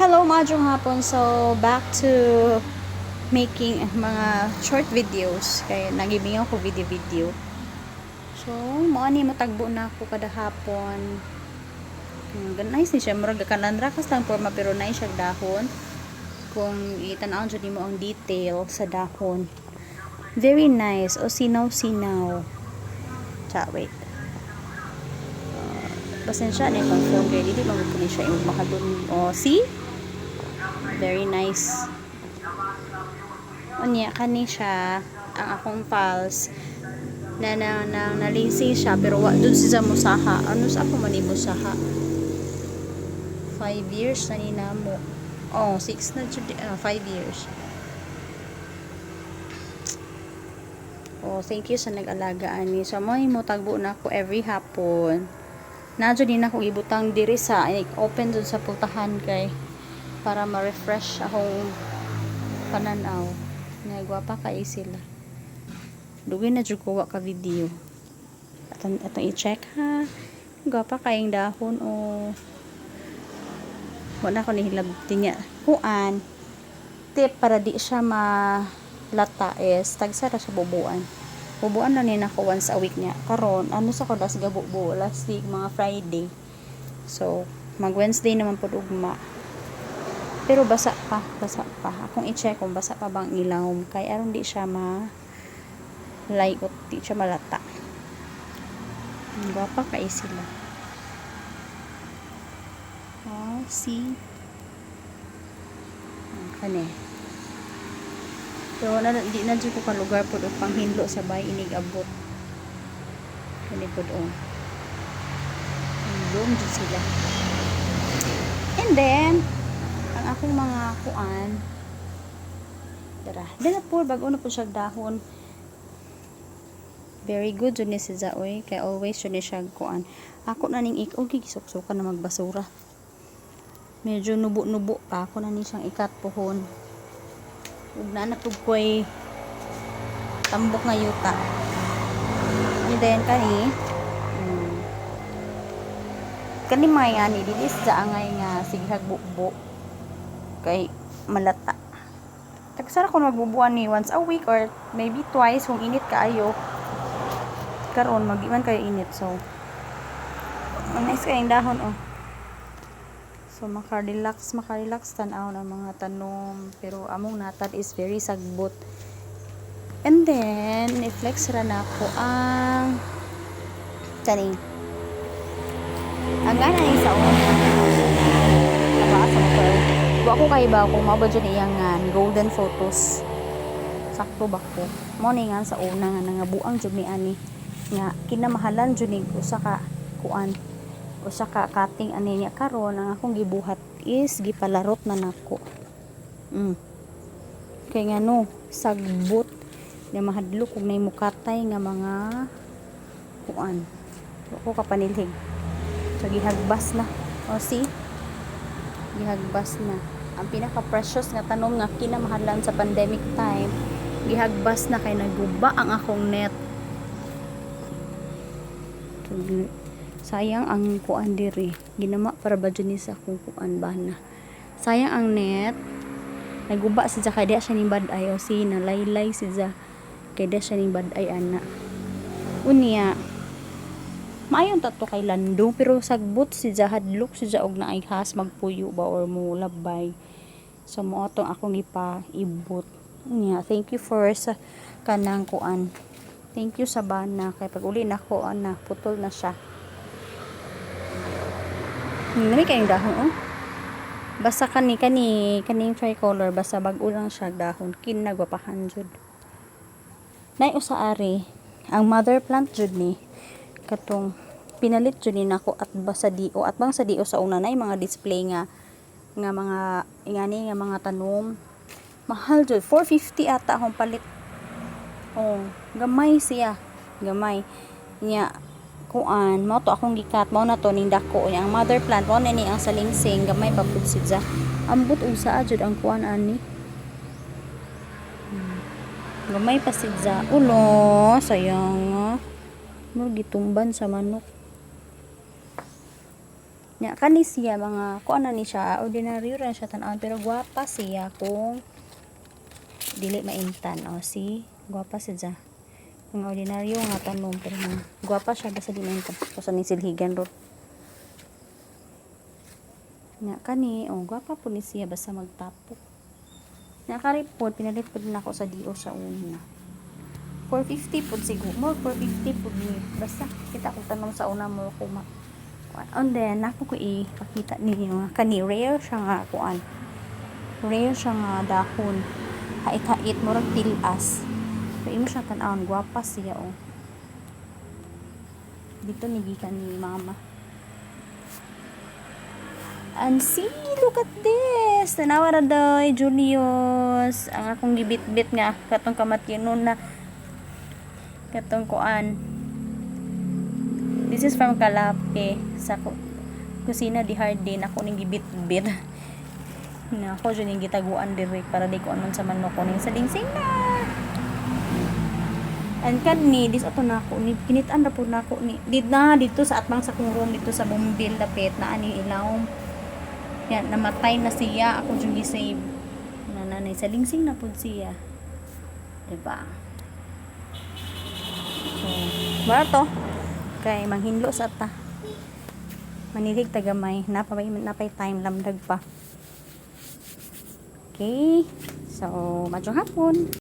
Hello, maadjong hapon. So, back to making mga short videos. Kaya nagibingaw ko video. So, mo matagbo na ako kada hapon. Nice ni siya. Murag kanan rakas lang forma pero nice siya dahon. Kung itanawon jud mo ang detail sa dahon. Very nice. O sinaw-sinaw. Wait. Pasensya na kung phone kaya dito magpuli siya yung makadun. O, see? Very nice. Unya kani siya ang akong files na lazy siya pero wa dun siya musaha. Ano sa ako man musaha? 5 years na ni namo. Oh, 6 na 5 years. Oh, thank you sa nag-alaga ani. So mo tagbo na ako every hapon. Nadyo din ako ibutang diri sa open dun sa pultahan kay para ma-refresh akong pananaw. Nga gwapa kay sila. Dugay na jud ko wa ka video. Atong i-check ha. Gwapa kayong dahon o wala ko nihilab tinya. Kuan tip para di siya malata is tagsa ra siya bubuan. Bubuan na ni nako once a week niya. Karon ano sa ko das gabubo last week mga Friday. So mag Wednesday naman pud ugma. Pero basa pa. Akong i-check kung basa pa bang ilawom. Kay aron di siya layot, di siya malata. Gwapa kay sila. Oh, see? Kani. Pero di na dyan ko ka lugar po pang hinlo sa bay inig abot. Kani po doon. Doon dyan sila. And then, ang akong mga kuan dala po bago na po siya dahon very good jud ni si Zaoy kay always jud ni siya kuan ako na ning gisuksukan na magbasura medyo nubo pa ako na ni siyang ikat pohon ug naanatog koy tambok nga yuta and then kani may ani dilis sa angay nga sighag bukbo kay malata. Tagsara ko magbubuan ni once a week or maybe twice kung init kaayo. Karon mag-iwan kayo init so. Nice kayong dahon oh. So maka-relax tan-aw ng mga tanom pero among natad is very sagbot. And then i-flex ra na ko ang kaning. Ang gana ni sa wa ko kay ba kung mao dyan iyang golden photos sakto ba ko mo ni nga sa una nga nangabuang jud mi ani nga kinamahalan jud ning usa ka kuan usa ka cutting ani niya karon ang akong gibuhat is gipalarot na nako kay nga no sagbot na mahadlok kung nay mukatay nga mga kuan wa ko kapanilhig so gihagbas na o see gihagbas na ang pinaka-precious nga tanom nga kinamahalan sa pandemic time gihagbas na kay naguba ang akong net sayang ang kuan diri ginama para ba dyan sa akong kuan bana sayang ang net naguba siya kay diya siya ning bad-ay o si nalaylay siya kay diya siya ning bad-ay ana unya maayon tato kay landong pero sagbot si hadlok si og naay has magpuyo ba or mo labay so mo atong akong ipaibot niya thank you for sa kanang kuan thank you sa bana kay pag uli nako na putol na siya nami kayong dahon oh basta kaning tricolor basta bag-o lang siya dahon kinagwapahan jud nay usa ari ang mother plant jud ni katong pinalit jud ni nako at basadio at bang sadio sa una nay mga display nga mga ingani nga mga tanom mahal jud 450 ata akong palit oh gamay siya gamay nya kuan mao to akong gikat mao na to ning dako nya ang mother plant mao na ni ang salingsing gamay pa pud siya ambot usa jud ang kuan ani gamay pa siya ulo sayang mo gitumban sa manok Nya kani siya mga kuan na ni siya, ordinaryo ra siya tan-awon pero gwapa siya kung dili maintan. O si gwapa siya. Mga ordinaryo nga tanom pero gwapa siya basta di maintan. Kasi ni silhigan ro. Nya kani gwapa po ni siya basta magtapok. Nya karipod pinalit pud nako sa DO sa una. 450 pud siguro. More 450 pud ni. Basta kita ko tanom sa una mo ko and then ako ko ipakita ninyo kani rare siya nga kuan. Rare siya nga dahon. Hait-hait murag tilas. Pero imo siya tan-awon gwapa siya Dito ni gikan ni mama. And see, look at this. Tanawa ra doy, Julius. Ang akong gibit-bit nga katong kamatyonon na katong kuan. This is from Kalape sa kusina di Hardin. Ako ning gibit-bit. Na ako jud ning gitaguan diri para di ko anon sa manok ko ning salingsing na. And kani this ato nako ni kinitaan ra pud nako ni dito sa atbang sa kong room dito sa Bumbil dapit na ani ilawom. Yan, namatay na siya. Ako yung gisave. Nanay, salingsing na po siya. Diba? So, barato. Kay, manghinlo sa ta. Manilig tagamay. Napay time, lamdag pa. Okay. So, madyong hapon.